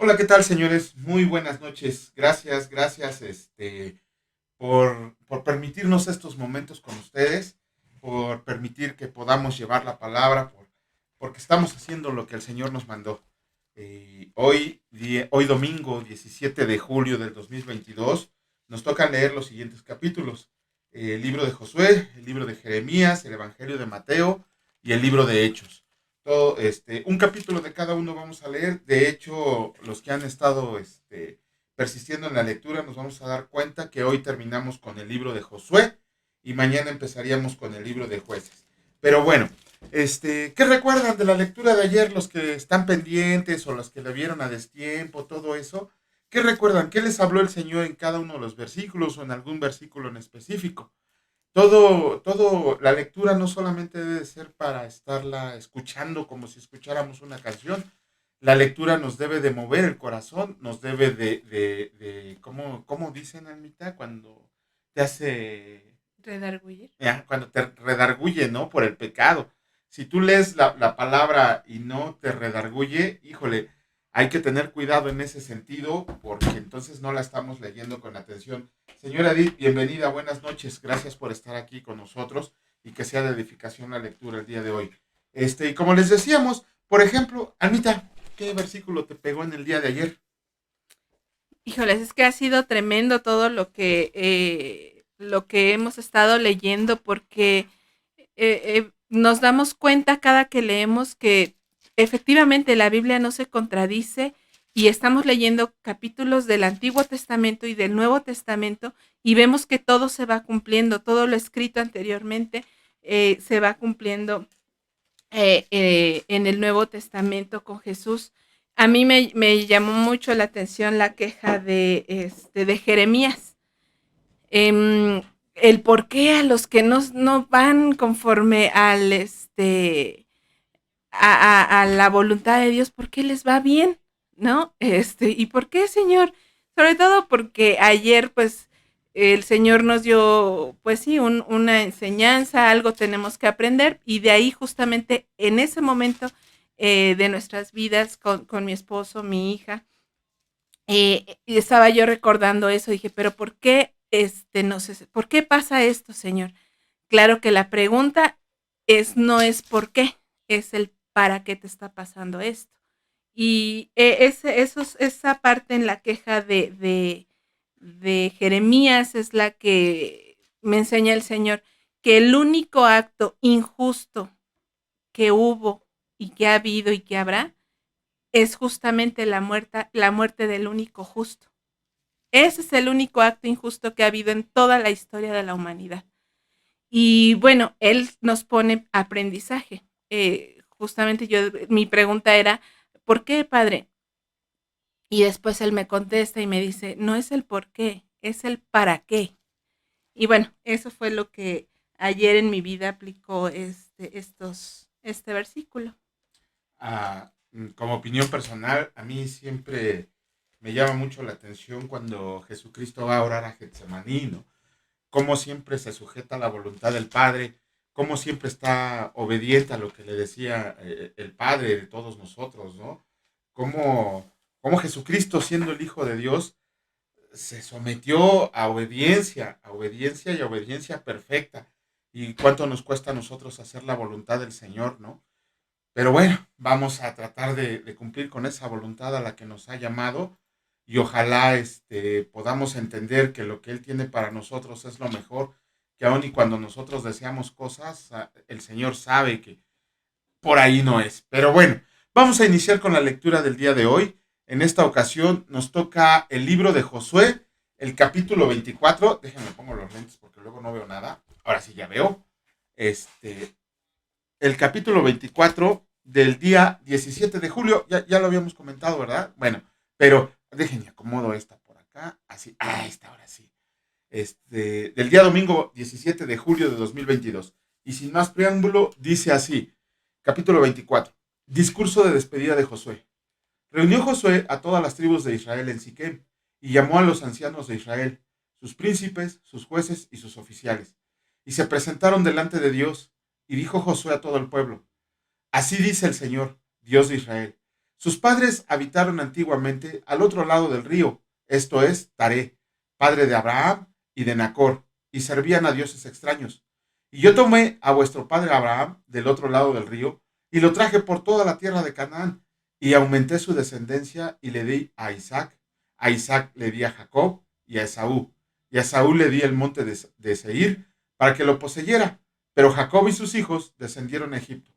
Hola, ¿qué tal, señores? Muy buenas noches. Gracias, por permitirnos estos momentos con ustedes, por permitir que podamos llevar la palabra, porque estamos haciendo lo que el Señor nos mandó. Hoy domingo 17 de julio del 2022, nos toca leer los siguientes capítulos. El libro de Josué, el libro de Jeremías, el Evangelio de Mateo y el libro de Hechos. Un capítulo de cada uno vamos a leer. De hecho, los que han estado persistiendo en la lectura, nos vamos a dar cuenta que hoy terminamos con el libro de Josué y mañana empezaríamos con el libro de Jueces. Pero bueno, ¿qué recuerdan de la lectura de ayer los que están pendientes o los que la vieron a destiempo, todo eso? ¿Qué recuerdan? ¿Qué les habló el Señor en cada uno de los versículos o en algún versículo en específico? La lectura no solamente debe ser para estarla escuchando como si escucháramos una canción. La lectura nos debe de mover el corazón, nos debe ¿cómo dicen, Almita? Cuando te hace, Redarguir. cuando te redarguye, ¿no? Por el pecado. Si tú lees la palabra y no te redarguye, híjole, hay que tener cuidado en ese sentido porque entonces no la estamos leyendo con atención. Señora Edith, bienvenida, buenas noches, gracias por estar aquí con nosotros y que sea de edificación la lectura el día de hoy. Y como les decíamos, por ejemplo, Anita, ¿qué versículo te pegó en el día de ayer? Híjoles, es que ha sido tremendo todo lo que hemos estado leyendo porque nos damos cuenta cada que leemos que efectivamente la Biblia no se contradice y estamos leyendo capítulos del Antiguo Testamento y del Nuevo Testamento y vemos que todo se va cumpliendo, todo lo escrito anteriormente se va cumpliendo en el Nuevo Testamento con Jesús. A mí me llamó mucho la atención la queja de Jeremías. El por qué a los que no van conforme a la voluntad de Dios, ¿por qué les va bien? ¿No? ¿Y por qué, Señor? Sobre todo porque ayer, pues, el Señor nos dio, pues sí, una enseñanza, algo tenemos que aprender, y de ahí justamente en ese momento de nuestras vidas con mi esposo, mi hija, y estaba yo recordando eso, dije, pero ¿por qué, no sé, por qué pasa esto, Señor? Claro que la pregunta no es por qué, es el para qué te está pasando esto. Y esa parte en la queja de Jeremías es la que me enseña el Señor, que el único acto injusto que hubo y que ha habido y que habrá es justamente la muerte del único justo. Ese es el único acto injusto que ha habido en toda la historia de la humanidad. Y bueno, él nos pone aprendizaje. Justamente mi pregunta era, ¿por qué, padre? Y después él me contesta y me dice, no es el por qué, es el para qué. Y bueno, eso fue lo que ayer en mi vida aplicó este versículo. Como opinión personal, a mí siempre me llama mucho la atención cuando Jesucristo va a orar a Getsemaní, ¿no? Cómo siempre se sujeta a la voluntad del Padre, cómo siempre está obediente a lo que le decía el Padre de todos nosotros, ¿no? Cómo Jesucristo, siendo el Hijo de Dios, se sometió a obediencia y a obediencia perfecta. Y cuánto nos cuesta a nosotros hacer la voluntad del Señor, ¿no? Pero bueno, vamos a tratar de cumplir con esa voluntad a la que nos ha llamado y ojalá podamos entender que lo que Él tiene para nosotros es lo mejor, que aun y cuando nosotros deseamos cosas, el Señor sabe que por ahí no es. Pero bueno, vamos a iniciar con la lectura del día de hoy. En esta ocasión nos toca el libro de Josué, el capítulo 24. Déjenme pongo los lentes porque luego no veo nada. Ahora sí ya veo. Este, el capítulo 24 del día 17 de julio. Ya lo habíamos comentado, ¿verdad? Bueno, pero déjenme acomodo esta por acá. Así, esta ahora sí. Del día domingo 17 de julio de 2022. Y sin más preámbulo, dice así, capítulo 24. Discurso de despedida de Josué. Reunió Josué a todas las tribus de Israel en Siquem y llamó a los ancianos de Israel, sus príncipes, sus jueces y sus oficiales. Y se presentaron delante de Dios, y dijo Josué a todo el pueblo, así dice el Señor, Dios de Israel. Sus padres habitaron antiguamente al otro lado del río, esto es, Taré, padre de Abraham y de Nacor, y servían a dioses extraños. Y yo tomé a vuestro padre Abraham del otro lado del río, y lo traje por toda la tierra de Canaán, y aumenté su descendencia, y le di a Isaac le di a Jacob y a Esaú, y a Saúl le di el monte de Seir, para que lo poseyera, pero Jacob y sus hijos descendieron a Egipto.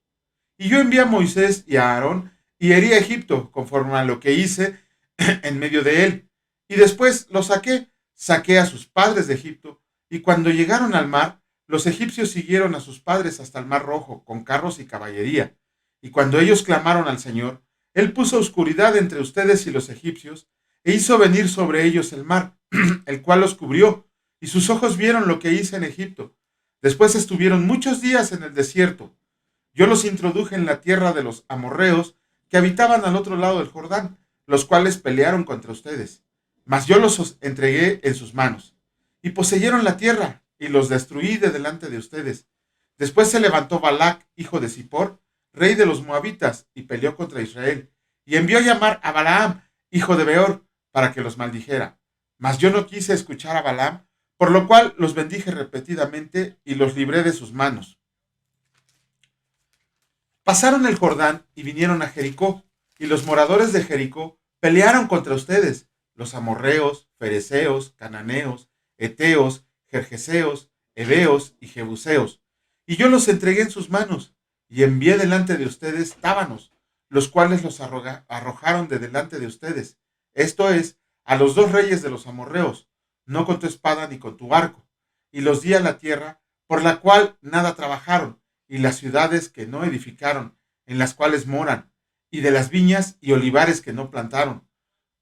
Y yo envié a Moisés y a Aarón, y herí a Egipto, conforme a lo que hice en medio de él. Y después lo saqué a sus padres de Egipto, y cuando llegaron al mar, los egipcios siguieron a sus padres hasta el mar Rojo, con carros y caballería. Y cuando ellos clamaron al Señor, él puso oscuridad entre ustedes y los egipcios, e hizo venir sobre ellos el mar, el cual los cubrió, y sus ojos vieron lo que hice en Egipto. Después estuvieron muchos días en el desierto. Yo los introduje en la tierra de los amorreos que habitaban al otro lado del Jordán, los cuales pelearon contra ustedes. Mas yo los entregué en sus manos, y poseyeron la tierra, y los destruí de delante de ustedes. Después se levantó Balac, hijo de Zippor, rey de los moabitas, y peleó contra Israel, y envió a llamar a Balaam, hijo de Beor, para que los maldijera. Mas yo no quise escuchar a Balaam, por lo cual los bendije repetidamente y los libré de sus manos. Pasaron el Jordán y vinieron a Jericó, y los moradores de Jericó pelearon contra ustedes, los amorreos, fereceos, cananeos, eteos, gergeseos, heveos y jebuseos. Y yo los entregué en sus manos, y envié delante de ustedes tábanos, los cuales los arrojaron de delante de ustedes. Esto es, a los dos reyes de los amorreos, no con tu espada ni con tu arco. Y los di a la tierra, por la cual nada trabajaron, y las ciudades que no edificaron, en las cuales moran, y de las viñas y olivares que no plantaron,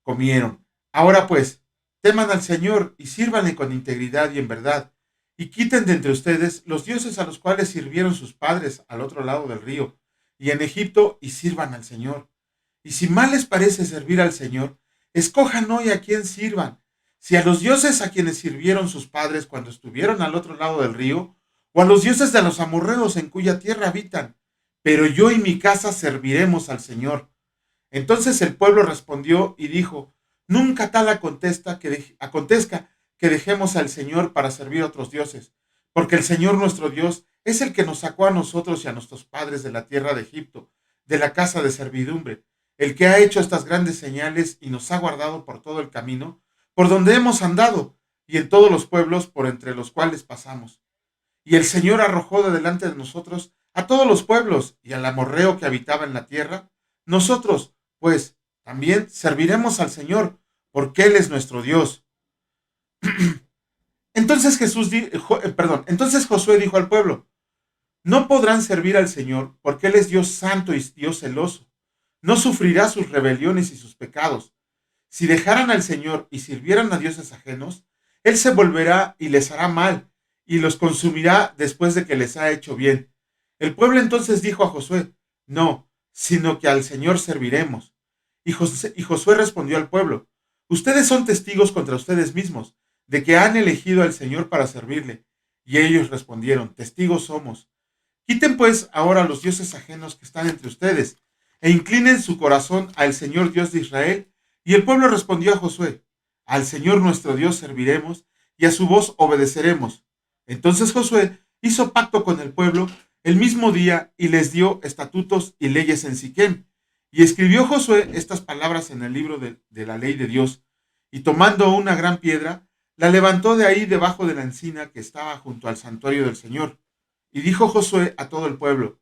comieron. Ahora pues, teman al Señor y sírvanle con integridad y en verdad, y quiten de entre ustedes los dioses a los cuales sirvieron sus padres al otro lado del río, y en Egipto, y sirvan al Señor. Y si mal les parece servir al Señor, escojan hoy a quién sirvan, si a los dioses a quienes sirvieron sus padres cuando estuvieron al otro lado del río, o a los dioses de los amorreos en cuya tierra habitan, pero yo y mi casa serviremos al Señor. Entonces el pueblo respondió y dijo, nunca tal acontezca que dejemos al Señor para servir a otros dioses, porque el Señor nuestro Dios es el que nos sacó a nosotros y a nuestros padres de la tierra de Egipto, de la casa de servidumbre, el que ha hecho estas grandes señales y nos ha guardado por todo el camino, por donde hemos andado, y en todos los pueblos por entre los cuales pasamos. Y el Señor arrojó de delante de nosotros a todos los pueblos y al amorreo que habitaba en la tierra. Nosotros, pues, también serviremos al Señor, porque Él es nuestro Dios. Entonces Josué dijo al pueblo, no podrán servir al Señor, porque Él es Dios santo y Dios celoso. No sufrirá sus rebeliones y sus pecados. Si dejaran al Señor y sirvieran a dioses ajenos, Él se volverá y les hará mal, y los consumirá después de que les ha hecho bien. El pueblo entonces dijo a Josué, no, sino que al Señor serviremos. Y Josué respondió al pueblo, ustedes son testigos contra ustedes mismos, de que han elegido al Señor para servirle. Y ellos respondieron, testigos somos. Quiten pues ahora los dioses ajenos que están entre ustedes, e inclinen su corazón al Señor Dios de Israel. Y el pueblo respondió a Josué, al Señor nuestro Dios serviremos, y a su voz obedeceremos. Entonces Josué hizo pacto con el pueblo el mismo día y les dio estatutos y leyes en Siquem. Y escribió Josué estas palabras en el libro de la ley de Dios. Y tomando una gran piedra, la levantó de ahí debajo de la encina que estaba junto al santuario del Señor. Y dijo Josué a todo el pueblo,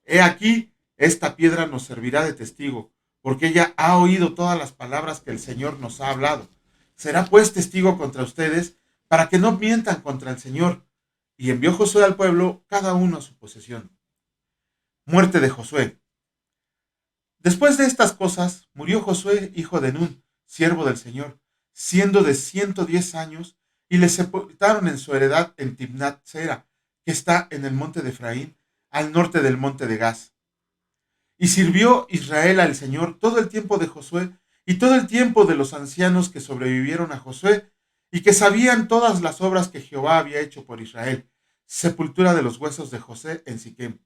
he aquí, esta piedra nos servirá de testigo, porque ella ha oído todas las palabras que el Señor nos ha hablado. Será pues testigo contra ustedes, para que no mientan contra el Señor. Y envió Josué al pueblo, cada uno a su posesión. Muerte de Josué. Después de estas cosas, murió Josué, hijo de Nun, siervo del Señor, siendo de 110 años, y le sepultaron en su heredad en Timnat Sera, que está en el monte de Efraín, al norte del monte de Gaz. Y sirvió Israel al Señor todo el tiempo de Josué, y todo el tiempo de los ancianos que sobrevivieron a Josué, y que sabían todas las obras que Jehová había hecho por Israel, sepultura de los huesos de José en Siquem.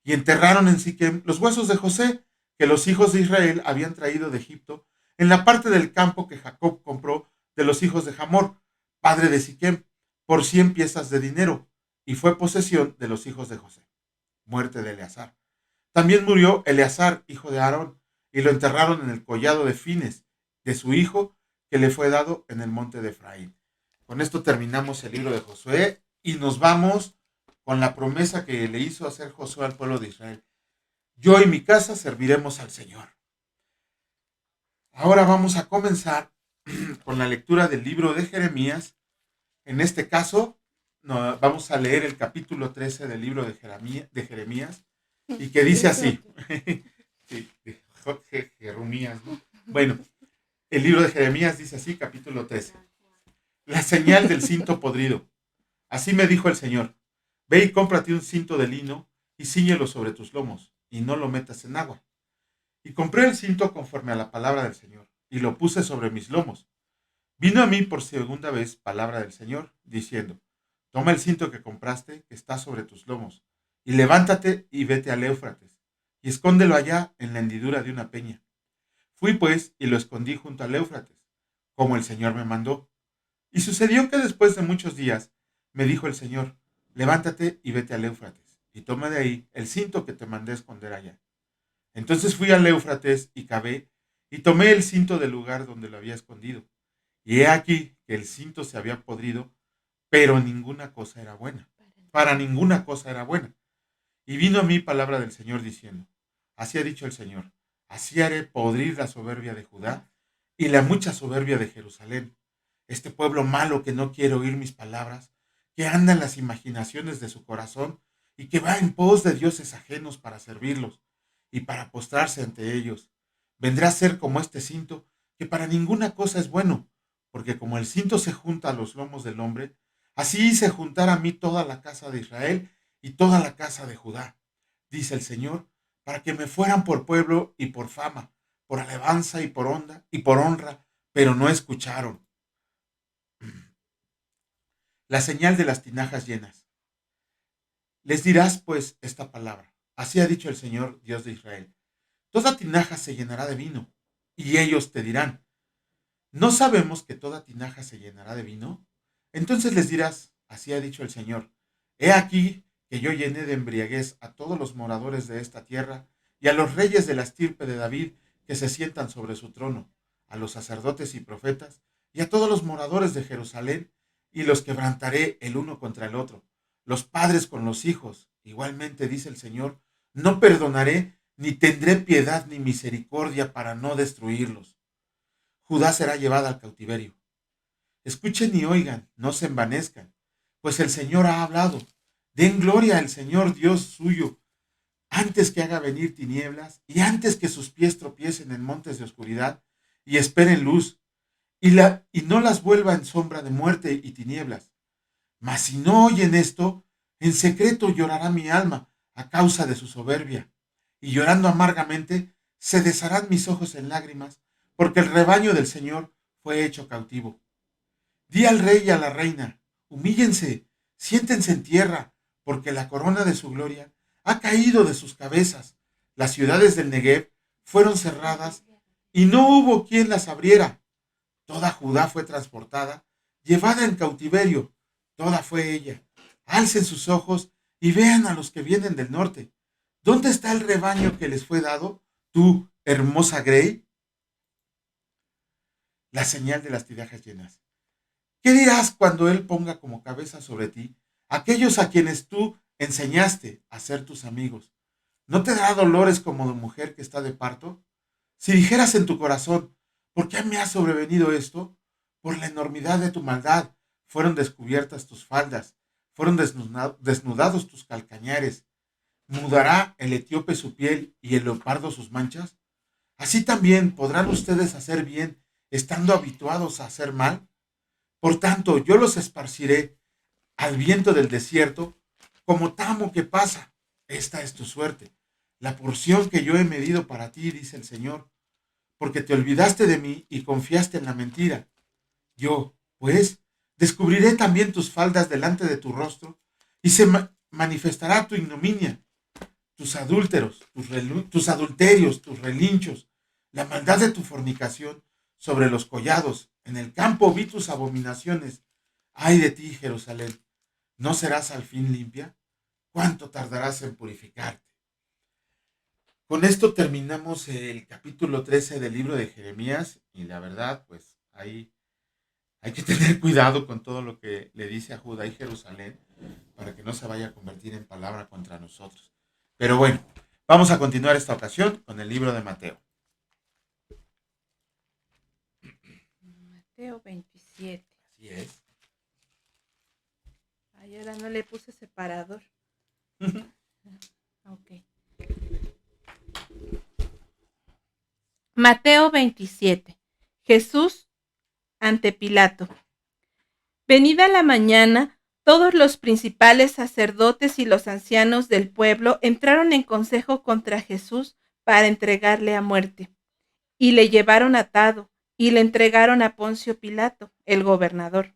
Y enterraron en Siquem los huesos de José, que los hijos de Israel habían traído de Egipto en la parte del campo que Jacob compró de los hijos de Hamor, padre de Siquem, por 100 piezas de dinero, y fue posesión de los hijos de José. Muerte de Eleazar. También murió Eleazar, hijo de Aarón, y lo enterraron en el collado de Fines de su hijo, que le fue dado en el monte de Efraín. Con esto terminamos el libro de Josué y nos vamos con la promesa que le hizo hacer Josué al pueblo de Israel. Yo y mi casa serviremos al Señor. Ahora vamos a comenzar con la lectura del libro de Jeremías. En este caso, vamos a leer el capítulo 13 del libro de Jeremías y que dice así. Sí, Jeremías, ¿no? Bueno, el libro de Jeremías dice así, capítulo 13. La señal del cinto podrido. Así me dijo el Señor: ve y cómprate un cinto de lino y cíñelo sobre tus lomos, y no lo metas en agua. Y compré el cinto conforme a la palabra del Señor, y lo puse sobre mis lomos. Vino a mí por segunda vez palabra del Señor, diciendo: toma el cinto que compraste, que está sobre tus lomos, y levántate y vete al Éufrates, y escóndelo allá en la hendidura de una peña. Fui pues y lo escondí junto al Éufrates, como el Señor me mandó. Y sucedió que después de muchos días me dijo el Señor: levántate y vete al Éufrates, y toma de ahí el cinto que te mandé esconder allá. Entonces fui al Éufrates y cavé, y tomé el cinto del lugar donde lo había escondido. Y he aquí que el cinto se había podrido, pero ninguna cosa era buena. Para ninguna cosa era buena. Y vino a mí palabra del Señor diciendo: así ha dicho el Señor: así haré podrir la soberbia de Judá y la mucha soberbia de Jerusalén. Este pueblo malo que no quiere oír mis palabras, que anda en las imaginaciones de su corazón y que va en pos de dioses ajenos para servirlos y para postrarse ante ellos, vendrá a ser como este cinto, que para ninguna cosa es bueno, porque como el cinto se junta a los lomos del hombre, así se juntará a mí toda la casa de Israel y toda la casa de Judá, dice el Señor, para que me fueran por pueblo y por fama, por alabanza y por honra, pero no escucharon. La señal de las tinajas llenas. Les dirás pues esta palabra: así ha dicho el Señor, Dios de Israel: toda tinaja se llenará de vino. Y ellos te dirán: ¿no sabemos que toda tinaja se llenará de vino? Entonces les dirás: así ha dicho el Señor: he aquí que yo llené de embriaguez a todos los moradores de esta tierra y a los reyes de la estirpe de David que se sientan sobre su trono, a los sacerdotes y profetas y a todos los moradores de Jerusalén, y los quebrantaré el uno contra el otro, los padres con los hijos. Igualmente, dice el Señor, no perdonaré, ni tendré piedad ni misericordia para no destruirlos. Judá será llevada al cautiverio. Escuchen y oigan, no se envanezcan, pues el Señor ha hablado. Den gloria al Señor Dios suyo, antes que haga venir tinieblas y antes que sus pies tropiecen en montes de oscuridad y esperen luz, y no las vuelva en sombra de muerte y tinieblas. Mas si no oyen esto, en secreto llorará mi alma a causa de su soberbia, y llorando amargamente se desharán mis ojos en lágrimas, porque el rebaño del Señor fue hecho cautivo. Di al rey y a la reina: humíllense, siéntense en tierra, porque la corona de su gloria ha caído de sus cabezas. Las ciudades del Negev fueron cerradas y no hubo quien las abriera. Toda Judá fue transportada, llevada en cautiverio, toda fue ella. Alcen sus ojos y vean a los que vienen del norte. ¿Dónde está el rebaño que les fue dado, tú, hermosa Grey? La señal de las tinajas llenas. ¿Qué dirás cuando él ponga como cabeza sobre ti aquellos a quienes tú enseñaste a ser tus amigos? ¿No te dará dolores como de mujer que está de parto? Si dijeras en tu corazón: ¿por qué me ha sobrevenido esto? Por la enormidad de tu maldad fueron descubiertas tus faldas, fueron desnudados tus calcañares. ¿Mudará el etíope su piel y el leopardo sus manchas? Así también podrán ustedes hacer bien, estando habituados a hacer mal. Por tanto, yo los esparciré al viento del desierto, como tamo que pasa. Esta es tu suerte, la porción que yo he medido para ti, dice el Señor, porque te olvidaste de mí y confiaste en la mentira. Yo, pues, descubriré también tus faldas delante de tu rostro, y se manifestará tu ignominia. tus adúlteros, tus adulterios, tus relinchos, la maldad de tu fornicación sobre los collados. En el campo vi tus abominaciones. Ay de ti, Jerusalén, ¿no serás al fin limpia? ¿Cuánto tardarás en purificarte? Con esto terminamos el capítulo 13 del libro de Jeremías y la verdad, pues ahí hay que tener cuidado con todo lo que le dice a Judá y Jerusalén para que no se vaya a convertir en palabra contra nosotros. Pero bueno, vamos a continuar esta ocasión con el libro de Mateo. Mateo 27. Así es. Ay, ahora no le puse separador. Ok. Mateo 27. Jesús ante Pilato. Venida la mañana, todos los principales sacerdotes y los ancianos del pueblo entraron en consejo contra Jesús para entregarle a muerte. Y le llevaron atado y le entregaron a Poncio Pilato, el gobernador.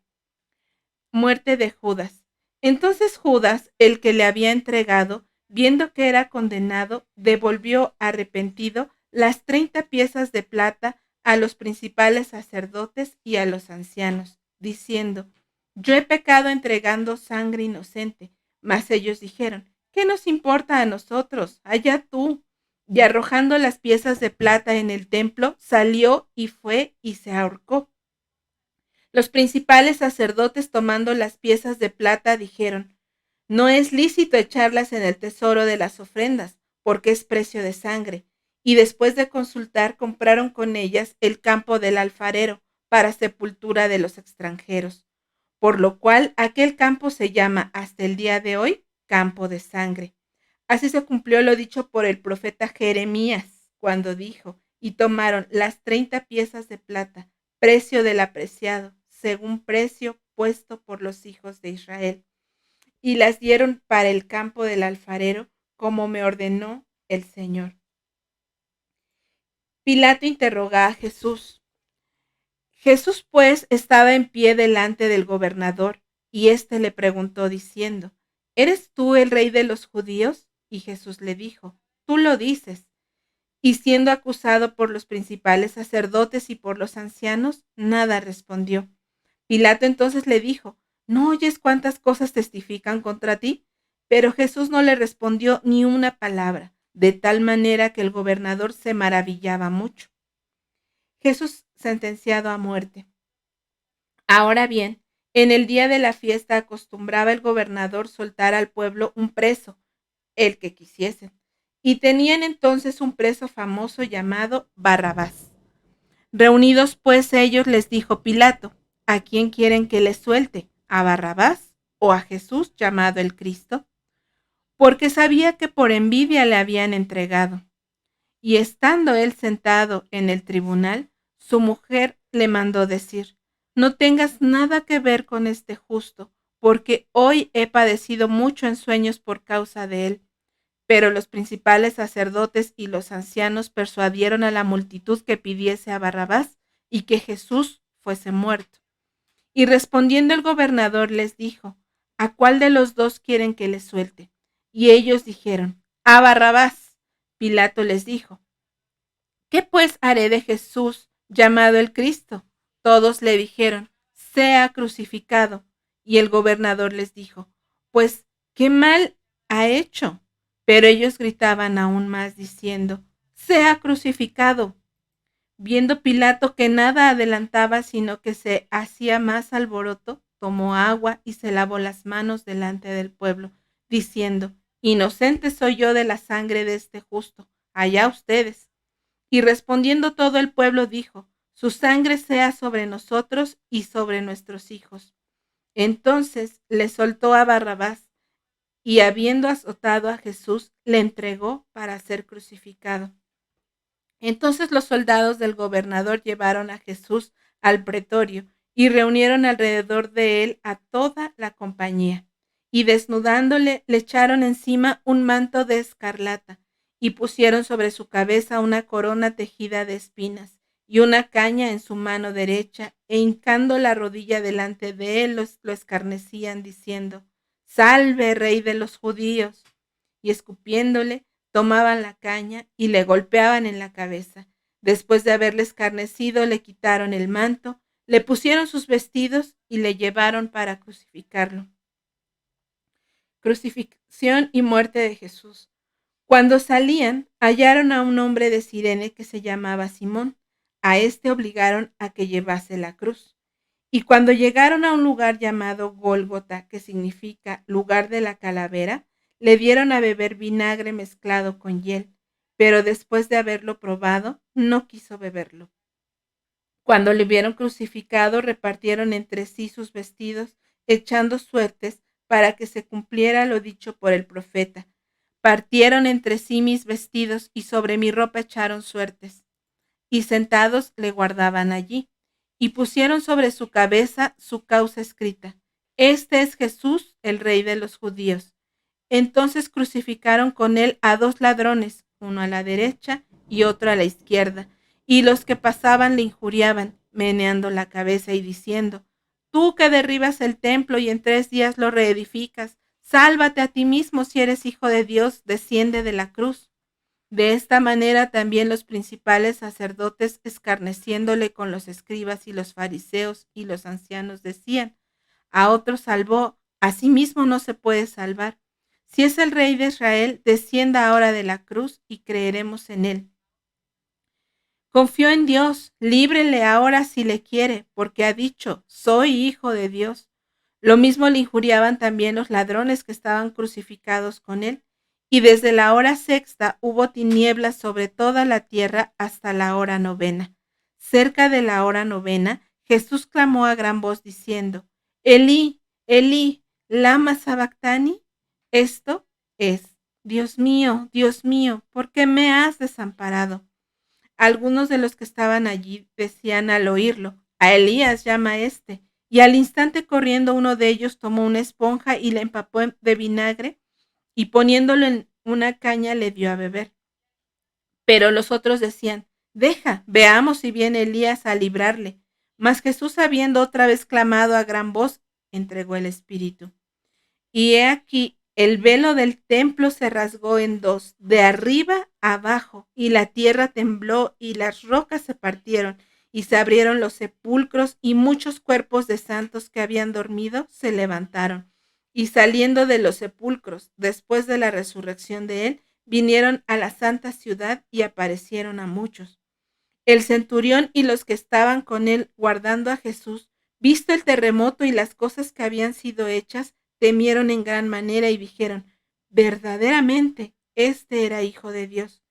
Muerte de Judas. Entonces Judas, el que le había entregado, viendo que era condenado, devolvió arrepentido las 30 piezas de plata a los principales sacerdotes y a los ancianos, diciendo: yo he pecado entregando sangre inocente. Mas ellos dijeron: ¿qué nos importa a nosotros? Allá tú. Y arrojando las piezas de plata en el templo, salió y fue y se ahorcó. Los principales sacerdotes, tomando las piezas de plata, dijeron: no es lícito echarlas en el tesoro de las ofrendas, porque es precio de sangre. Y después de consultar, compraron con ellas el campo del alfarero para sepultura de los extranjeros, por lo cual aquel campo se llama hasta el día de hoy campo de sangre. Así se cumplió lo dicho por el profeta Jeremías, cuando dijo: y tomaron las 30 piezas de plata, precio del apreciado, según precio puesto por los hijos de Israel, y las dieron para el campo del alfarero, como me ordenó el Señor. Pilato interroga a Jesús. Jesús pues estaba en pie delante del gobernador, y éste le preguntó diciendo: ¿eres tú el rey de los judíos? Y Jesús le dijo: tú lo dices. Y siendo acusado por los principales sacerdotes y por los ancianos, nada respondió. Pilato entonces le dijo: ¿no oyes cuántas cosas testifican contra ti? Pero Jesús no le respondió ni una palabra, de tal manera que el gobernador se maravillaba mucho. Jesús sentenciado a muerte. Ahora bien, en el día de la fiesta acostumbraba el gobernador soltar al pueblo un preso, el que quisiesen, y tenían entonces un preso famoso llamado Barrabás. Reunidos pues ellos, les dijo Pilato: ¿a quién quieren que les suelte? ¿A Barrabás o a Jesús llamado el Cristo? Porque sabía que por envidia le habían entregado. Y estando él sentado en el tribunal, su mujer le mandó decir: no tengas nada que ver con este justo, porque hoy he padecido mucho en sueños por causa de él. Pero los principales sacerdotes y los ancianos persuadieron a la multitud que pidiese a Barrabás y que Jesús fuese muerto. Y respondiendo el gobernador les dijo: ¿a cuál de los dos quieren que les suelte? Y ellos dijeron: a Barrabás. Pilato les dijo: ¿qué pues haré de Jesús llamado el Cristo? Todos le dijeron: sea crucificado. Y el gobernador les dijo: pues, ¿qué mal ha hecho? Pero ellos gritaban aún más diciendo: sea crucificado. Viendo Pilato que nada adelantaba, sino que se hacía más alboroto, tomó agua y se lavó las manos delante del pueblo, diciendo: inocente soy yo de la sangre de este justo, allá ustedes. Y respondiendo todo el pueblo dijo: su sangre sea sobre nosotros y sobre nuestros hijos. Entonces le soltó a Barrabás, y habiendo azotado a Jesús, le entregó para ser crucificado. Entonces los soldados del gobernador llevaron a Jesús al pretorio y reunieron alrededor de él a toda la compañía. Y desnudándole, le echaron encima un manto de escarlata y pusieron sobre su cabeza una corona tejida de espinas y una caña en su mano derecha, e hincando la rodilla delante de él lo escarnecían diciendo: Salve, rey de los judíos. Y escupiéndole, tomaban la caña y le golpeaban en la cabeza. Después de haberle escarnecido, le quitaron el manto, le pusieron sus vestidos y le llevaron para crucificarlo. Crucifixión y muerte de Jesús. Cuando salían, hallaron a un hombre de Cirene que se llamaba Simón. A este obligaron a que llevase la cruz. Y cuando llegaron a un lugar llamado Gólgota, que significa lugar de la calavera, le dieron a beber vinagre mezclado con hiel, pero después de haberlo probado, no quiso beberlo. Cuando le vieron crucificado, repartieron entre sí sus vestidos, echando suertes para que se cumpliera lo dicho por el profeta. Partieron entre sí mis vestidos y sobre mi ropa echaron suertes. Y sentados le guardaban allí. Y pusieron sobre su cabeza su causa escrita: Este es Jesús, el Rey de los judíos. Entonces crucificaron con él a 2 ladrones, uno a la derecha y otro a la izquierda. Y los que pasaban le injuriaban, meneando la cabeza y diciendo: Tú que derribas el templo y en 3 días lo reedificas, sálvate a ti mismo si eres hijo de Dios, desciende de la cruz. De esta manera también los principales sacerdotes, escarneciéndole con los escribas y los fariseos y los ancianos, decían: A otro salvó, a sí mismo no se puede salvar. Si es el Rey de Israel, descienda ahora de la cruz y creeremos en él. Confió en Dios, líbrele ahora si le quiere, porque ha dicho: Soy hijo de Dios. Lo mismo le injuriaban también los ladrones que estaban crucificados con él. Y desde la hora 6ª hubo tinieblas sobre toda la tierra hasta la hora 9ª. Cerca de la hora 9ª, Jesús clamó a gran voz diciendo: Elí, Elí, lama sabactani. Esto es: Dios mío, ¿por qué me has desamparado? Algunos de los que estaban allí decían al oírlo: A Elías llama este. Y al instante, corriendo, uno de ellos tomó una esponja y la empapó de vinagre y poniéndolo en una caña le dio a beber. Pero los otros decían: Deja, veamos si viene Elías a librarle. Mas Jesús, habiendo otra vez clamado a gran voz, entregó el espíritu. Y he aquí, el velo del templo se rasgó en 2, de arriba a abajo, y la tierra tembló y las rocas se partieron, y se abrieron los sepulcros, y muchos cuerpos de santos que habían dormido se levantaron. Y saliendo de los sepulcros, después de la resurrección de él, vinieron a la santa ciudad y aparecieron a muchos. El centurión y los que estaban con él guardando a Jesús, visto el terremoto y las cosas que habían sido hechas, temieron en gran manera y dijeron: Verdaderamente, este era hijo de Dios.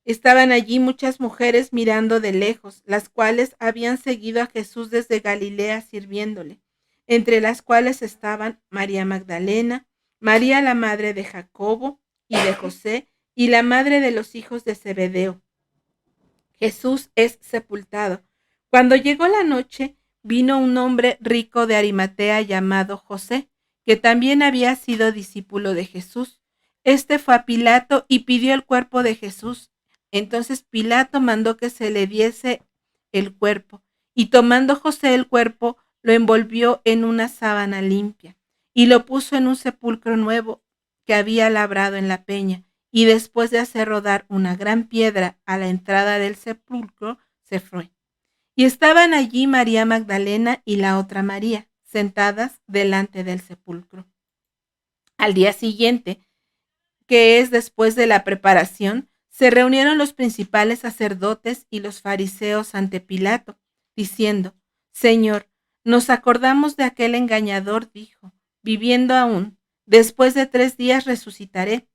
Estaban allí muchas mujeres mirando de lejos, las cuales habían seguido a Jesús desde Galilea sirviéndole, entre las cuales estaban María Magdalena, María la madre de Jacobo y de José, y la madre de los hijos de Zebedeo. Jesús es sepultado. Cuando llegó la noche, vino un hombre rico de Arimatea llamado José, que también había sido discípulo de Jesús. Este fue a Pilato y pidió el cuerpo de Jesús. Entonces Pilato mandó que se le diese el cuerpo, y tomando José el cuerpo, lo envolvió en una sábana limpia, y lo puso en un sepulcro nuevo que había labrado en la peña. Y después de hacer rodar una gran piedra a la entrada del sepulcro, se fue. Y estaban allí María Magdalena y la otra María, sentadas delante del sepulcro. Al día siguiente, que es después de la preparación, se reunieron los principales sacerdotes y los fariseos ante Pilato, diciendo: Señor, nos acordamos de aquel engañador, dijo: viviendo aún, después de 3 días resucitaré.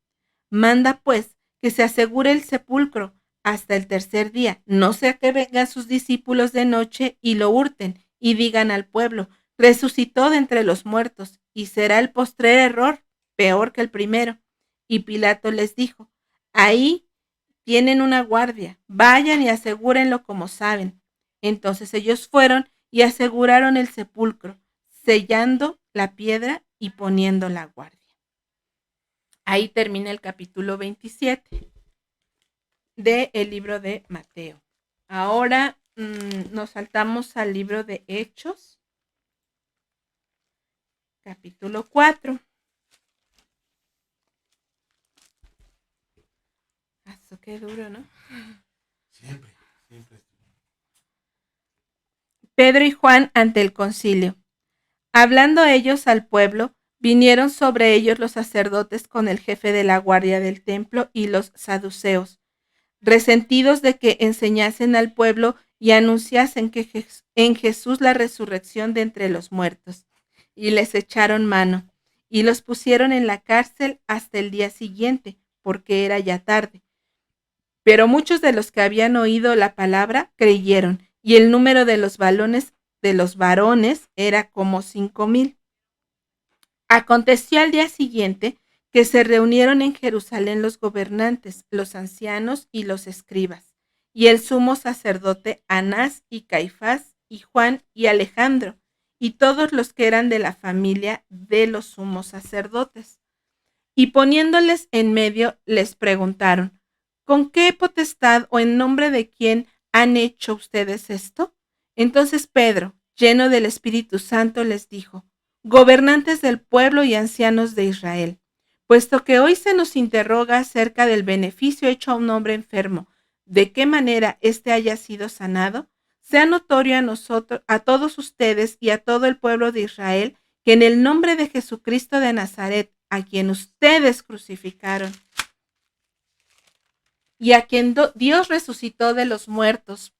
Manda pues que se asegure el sepulcro hasta el tercer día, no sea que vengan sus discípulos de noche y lo hurten y digan al pueblo: resucitó de entre los muertos, y será el postrer error peor que el primero. Y Pilato les dijo: ahí tienen una guardia, vayan y asegúrenlo como saben. Entonces ellos fueron y aseguraron el sepulcro, sellando la piedra y poniendo la guardia. Ahí termina el capítulo 27 del libro de Mateo. Ahora nos saltamos al libro de Hechos, capítulo 4. qué duro, ¿no? Siempre, siempre. Pedro y Juan ante el concilio. Hablando ellos al pueblo, vinieron sobre ellos los sacerdotes con el jefe de la guardia del templo y los saduceos, resentidos de que enseñasen al pueblo y anunciasen que en Jesús la resurrección de entre los muertos. Y les echaron mano, y los pusieron en la cárcel hasta el día siguiente, porque era ya tarde. Pero muchos de los que habían oído la palabra creyeron, y el número de los varones era como 5,000. Aconteció al día siguiente que se reunieron en Jerusalén los gobernantes, los ancianos y los escribas, y el sumo sacerdote Anás y Caifás y Juan y Alejandro, y todos los que eran de la familia de los sumos sacerdotes. Y poniéndoles en medio, les preguntaron: ¿con qué potestad o en nombre de quién han hecho ustedes esto? Entonces Pedro, lleno del Espíritu Santo, les dijo: gobernantes del pueblo y ancianos de Israel, puesto que hoy se nos interroga acerca del beneficio hecho a un hombre enfermo, de qué manera éste haya sido sanado, sea notorio a nosotros, a todos ustedes y a todo el pueblo de Israel, que en el nombre de Jesucristo de Nazaret, a quien ustedes crucificaron y a quien Dios resucitó de los muertos,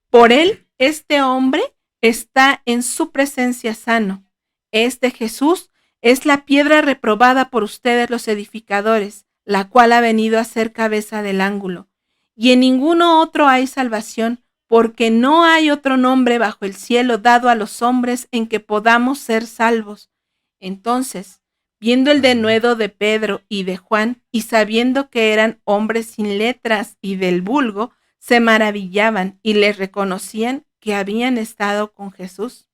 por él este hombre está en su presencia sano. Este Jesús es la piedra reprobada por ustedes los edificadores, la cual ha venido a ser cabeza del ángulo. Y en ninguno otro hay salvación, porque no hay otro nombre bajo el cielo dado a los hombres en que podamos ser salvos. Entonces, viendo el denuedo de Pedro y de Juan, y sabiendo que eran hombres sin letras y del vulgo, se maravillaban y les reconocían que habían estado con Jesús.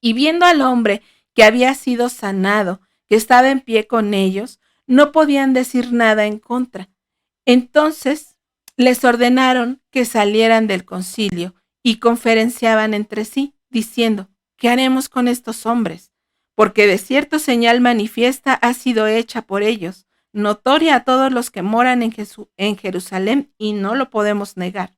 Y viendo al hombre que había sido sanado, que estaba en pie con ellos, no podían decir nada en contra. Entonces les ordenaron que salieran del concilio y conferenciaban entre sí, diciendo: ¿qué haremos con estos hombres? Porque de cierto señal manifiesta ha sido hecha por ellos, notoria a todos los que moran en Jerusalén, y no lo podemos negar.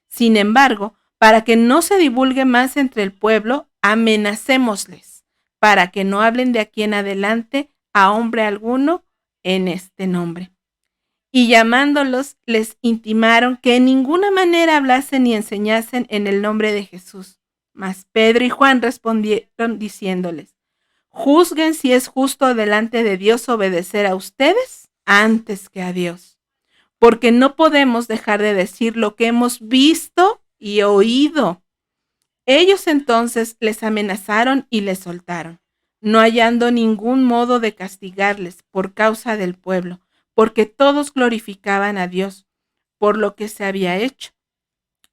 Sin embargo, para que no se divulgue más entre el pueblo, amenacémosles, para que no hablen de aquí en adelante a hombre alguno en este nombre. Y llamándolos, les intimaron que en ninguna manera hablasen ni enseñasen en el nombre de Jesús. Mas Pedro y Juan respondieron diciéndoles: juzguen si es justo delante de Dios obedecer a ustedes antes que a Dios, porque no podemos dejar de decir lo que hemos visto y oído. Ellos entonces les amenazaron y les soltaron, no hallando ningún modo de castigarles por causa del pueblo, porque todos glorificaban a Dios por lo que se había hecho,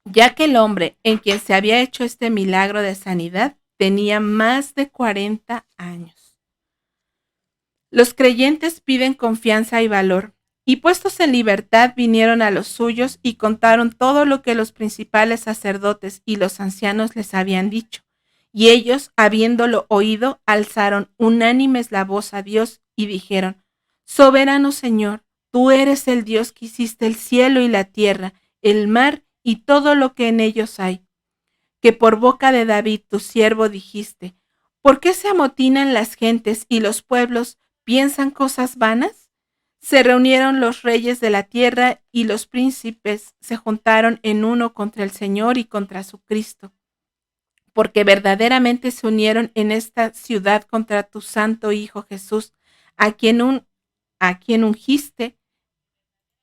ya que el hombre en quien se había hecho este milagro de sanidad tenía más de 40 años. Los creyentes piden confianza y valor, y puestos en libertad vinieron a los suyos y contaron todo lo que los principales sacerdotes y los ancianos les habían dicho. Y ellos, habiéndolo oído, alzaron unánimes la voz a Dios y dijeron: soberano Señor, tú eres el Dios que hiciste el cielo y la tierra, el mar y todo lo que en ellos hay, que por boca de David tu siervo dijiste: ¿por qué se amotinan las gentes y los pueblos piensan cosas vanas? Se reunieron los reyes de la tierra y los príncipes se juntaron en uno contra el Señor y contra su Cristo, porque verdaderamente se unieron en esta ciudad contra tu santo Hijo Jesús, a quien ungiste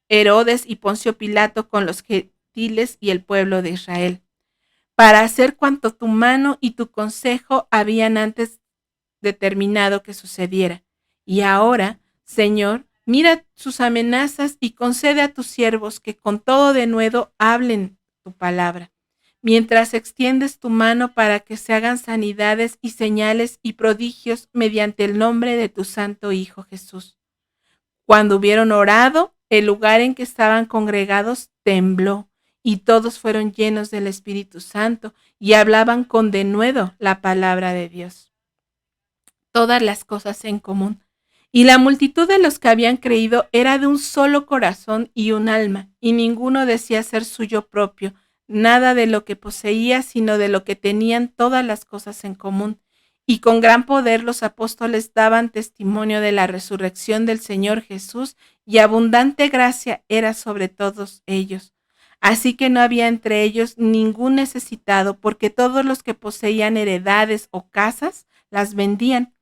Herodes y Poncio Pilato con los gentiles y el pueblo de Israel, para hacer cuanto tu mano y tu consejo habían antes determinado que sucediera. Y ahora, Señor, mira sus amenazas y concede a tus siervos que con todo denuedo hablen tu palabra, mientras extiendes tu mano para que se hagan sanidades y señales y prodigios mediante el nombre de tu santo Hijo Jesús. Cuando hubieron orado, el lugar en que estaban congregados tembló, y todos fueron llenos del Espíritu Santo y hablaban con denuedo la palabra de Dios. Todas las cosas en común. Y la multitud de los que habían creído era de un solo corazón y un alma, y ninguno decía ser suyo propio, nada de lo que poseía, sino de lo que tenían todas las cosas en común. Y con gran poder los apóstoles daban testimonio de la resurrección del Señor Jesús, y abundante gracia era sobre todos ellos. Así que no había entre ellos ningún necesitado, porque todos los que poseían heredades o casas las vendían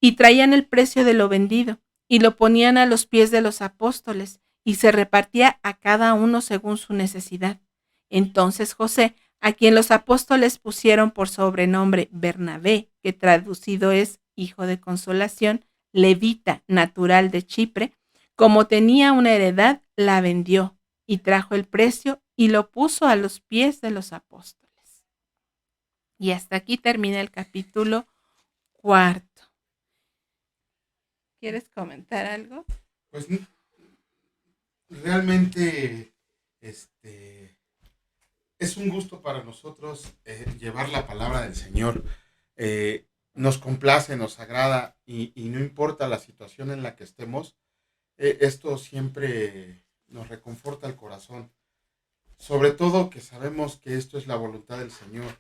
y traían el precio de lo vendido y lo ponían a los pies de los apóstoles, y se repartía a cada uno según su necesidad. Entonces José, a quien los apóstoles pusieron por sobrenombre Bernabé, que traducido es hijo de consolación, levita, natural de Chipre, como tenía una heredad, la vendió y trajo el precio y lo puso a los pies de los apóstoles. Y hasta aquí termina el capítulo 4. ¿Quieres comentar algo? Pues realmente es un gusto para nosotros llevar la palabra del Señor. Nos complace, nos agrada y no importa la situación en la que estemos, esto siempre nos reconforta el corazón. Sobre todo que sabemos que esto es la voluntad del Señor,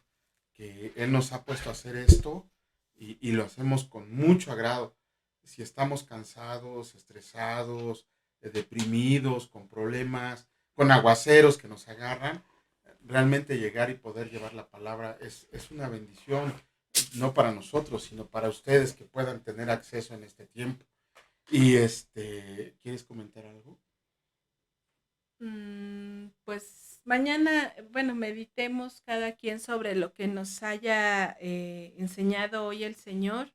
que Él nos ha puesto a hacer esto y lo hacemos con mucho agrado. Si estamos cansados, estresados, deprimidos, con problemas, con aguaceros que nos agarran, realmente llegar y poder llevar la palabra es una bendición, no para nosotros, sino para ustedes que puedan tener acceso en este tiempo. Y ¿quieres comentar algo? Pues mañana, bueno, meditemos cada quien sobre lo que nos haya enseñado hoy el Señor.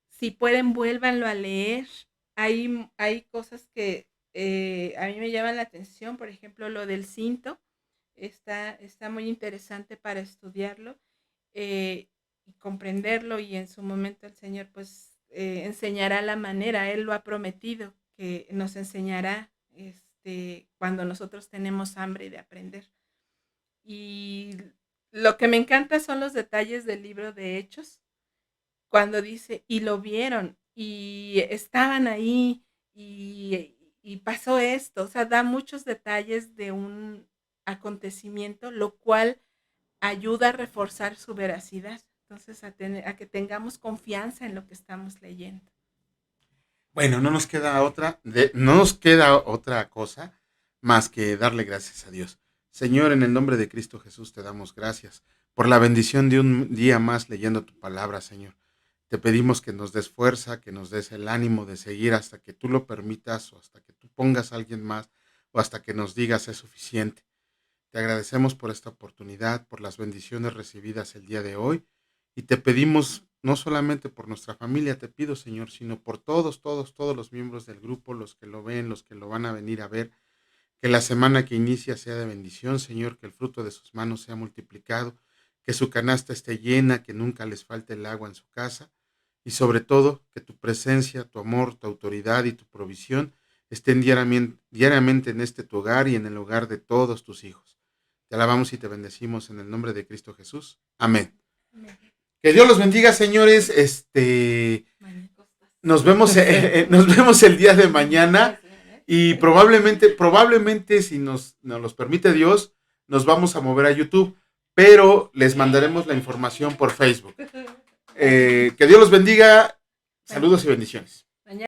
Si pueden, vuélvanlo a leer. Hay cosas que a mí me llaman la atención, por ejemplo, lo del cinto. Está muy interesante para estudiarlo y comprenderlo, y en su momento el Señor pues enseñará la manera. Él lo ha prometido, que nos enseñará cuando nosotros tenemos hambre de aprender. Y lo que me encanta son los detalles del libro de Hechos, cuando dice, y lo vieron, y estaban ahí, y pasó esto. O sea, da muchos detalles de un acontecimiento, lo cual ayuda a reforzar su veracidad. Entonces, a que tengamos confianza en lo que estamos leyendo. Bueno, no nos queda otra cosa más que darle gracias a Dios. Señor, en el nombre de Cristo Jesús te damos gracias por la bendición de un día más leyendo tu palabra, Señor. Te pedimos que nos des fuerza, que nos des el ánimo de seguir hasta que tú lo permitas, o hasta que tú pongas a alguien más, o hasta que nos digas es suficiente. Te agradecemos por esta oportunidad, por las bendiciones recibidas el día de hoy, y te pedimos no solamente por nuestra familia, te pido, Señor, sino por todos los miembros del grupo, los que lo ven, los que lo van a venir a ver, que la semana que inicia sea de bendición, Señor, que el fruto de sus manos sea multiplicado, que su canasta esté llena, que nunca les falte el agua en su casa, y sobre todo que tu presencia, tu amor, tu autoridad y tu provisión estén diariamente en tu hogar y en el hogar de todos tus hijos. Te alabamos y te bendecimos en el nombre de Cristo Jesús. Amén. Amén. Que Dios los bendiga, señores. Nos vemos el día de mañana. Y probablemente si nos los permite Dios, nos vamos a mover a YouTube, pero les mandaremos la información por Facebook. Que Dios los bendiga. Saludos y bendiciones.